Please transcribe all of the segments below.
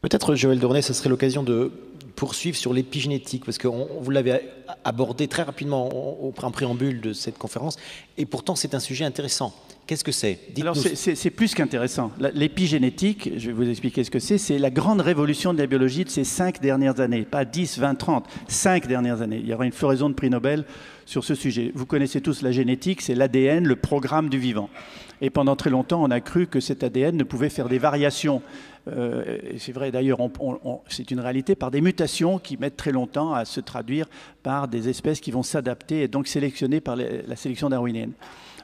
Peut-être, Joël Dornet, ce serait l'occasion de poursuivre sur l'épigénétique, parce que vous l'avez abordé très rapidement en préambule de cette conférence, et pourtant c'est un sujet intéressant. Qu'est-ce que c'est? Alors c'est plus qu'intéressant. L'épigénétique, je vais vous expliquer ce que c'est la grande révolution de la biologie de ces 5 dernières années, pas 10, 20, 30, 5 dernières années. Il y aura une floraison de prix Nobel sur ce sujet. Vous connaissez tous la génétique, c'est l'ADN, le programme du vivant. Et pendant très longtemps, on a cru que cet ADN ne pouvait faire des variations. C'est vrai d'ailleurs, c'est une réalité, par des mutations qui mettent très longtemps à se traduire par des espèces qui vont s'adapter et donc sélectionnées par la sélection darwinienne.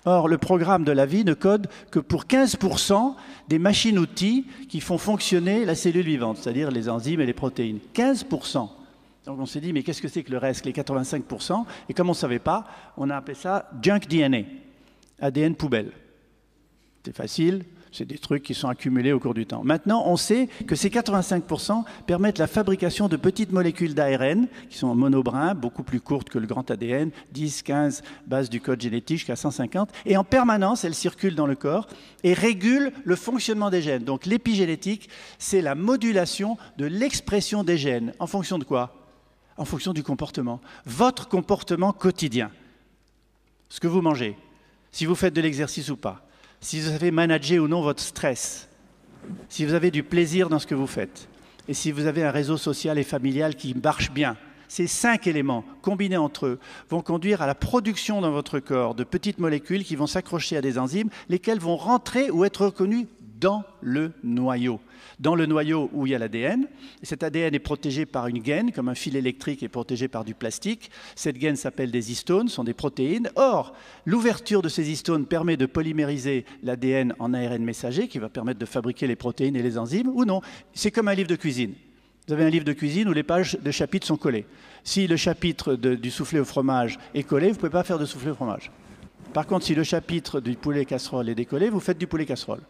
Or, le programme de la vie ne code que pour 15% des machines-outils qui font fonctionner la cellule vivante, c'est-à-dire les enzymes et les protéines. 15%. Donc on s'est dit, mais qu'est-ce que c'est que le reste, les 85%? Et comme on ne savait pas, on a appelé ça junk DNA, ADN poubelle. C'est facile, c'est des trucs qui sont accumulés au cours du temps. Maintenant, on sait que ces 85% permettent la fabrication de petites molécules d'ARN, qui sont monobrins, beaucoup plus courtes que le grand ADN, 10, 15 bases du code génétique jusqu'à 150, et en permanence, elles circulent dans le corps et régulent le fonctionnement des gènes. Donc l'épigénétique, c'est la modulation de l'expression des gènes. En fonction de quoi? En fonction du comportement. Votre comportement quotidien. Ce que vous mangez, si vous faites de l'exercice ou pas, si vous avez managé ou non votre stress, si vous avez du plaisir dans ce que vous faites, et si vous avez un réseau social et familial qui marche bien, ces 5 éléments, combinés entre eux, vont conduire à la production dans votre corps de petites molécules qui vont s'accrocher à des enzymes, lesquelles vont rentrer ou être reconnues dans le noyau. Dans le noyau où il y a l'ADN. Cet ADN est protégé par une gaine, comme un fil électrique est protégé par du plastique. Cette gaine s'appelle des histones, sont des protéines. Or, l'ouverture de ces histones permet de polymériser l'ADN en ARN messager, qui va permettre de fabriquer les protéines et les enzymes, ou non. C'est comme un livre de cuisine. Vous avez un livre de cuisine où les pages de chapitres sont collées. Si le chapitre du soufflé au fromage est collé, vous ne pouvez pas faire de soufflé au fromage. Par contre, si le chapitre du poulet casserole est décollé, vous faites du poulet casserole.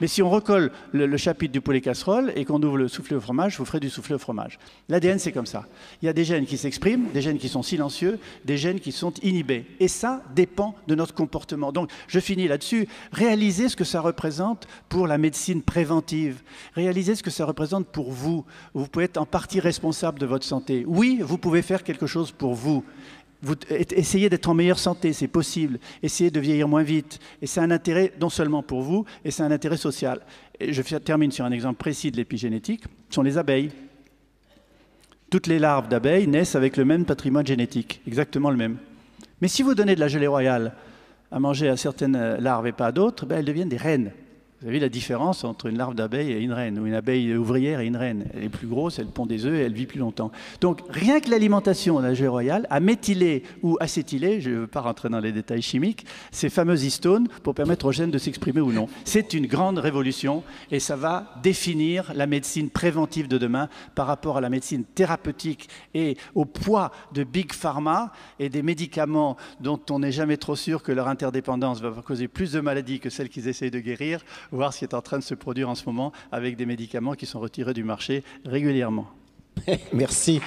Mais si on recolle le chapitre du poulet casserole et qu'on ouvre le soufflé au fromage, vous ferez du soufflé au fromage. L'ADN, c'est comme ça. Il y a des gènes qui s'expriment, des gènes qui sont silencieux, des gènes qui sont inhibés. Et ça dépend de notre comportement. Donc, je finis là-dessus. Réalisez ce que ça représente pour la médecine préventive. Réalisez ce que ça représente pour vous. Vous pouvez être en partie responsable de votre santé. Oui, vous pouvez faire quelque chose pour vous. Essayez d'être en meilleure santé, c'est possible. Essayez de vieillir moins vite. Et c'est un intérêt non seulement pour vous, et c'est un intérêt social. Et je termine sur un exemple précis de l'épigénétique, ce sont les abeilles. Toutes les larves d'abeilles naissent avec le même patrimoine génétique, exactement le même. Mais si vous donnez de la gelée royale à manger à certaines larves et pas à d'autres, elles deviennent des reines. Vous avez la différence entre une larve d'abeille et une reine, ou une abeille ouvrière et une reine. Elle est plus grosse, elle pond des œufs et elle vit plus longtemps. Donc rien que l'alimentation de la gelée royale a méthylé ou acétylé, je ne veux pas rentrer dans les détails chimiques, ces fameuses histones pour permettre aux gènes de s'exprimer ou non. C'est une grande révolution et ça va définir la médecine préventive de demain par rapport à la médecine thérapeutique et au poids de Big Pharma et des médicaments dont on n'est jamais trop sûr que leur interdépendance va causer plus de maladies que celles qu'ils essayent de guérir. Voir ce qui est en train de se produire en ce moment avec des médicaments qui sont retirés du marché régulièrement. Merci.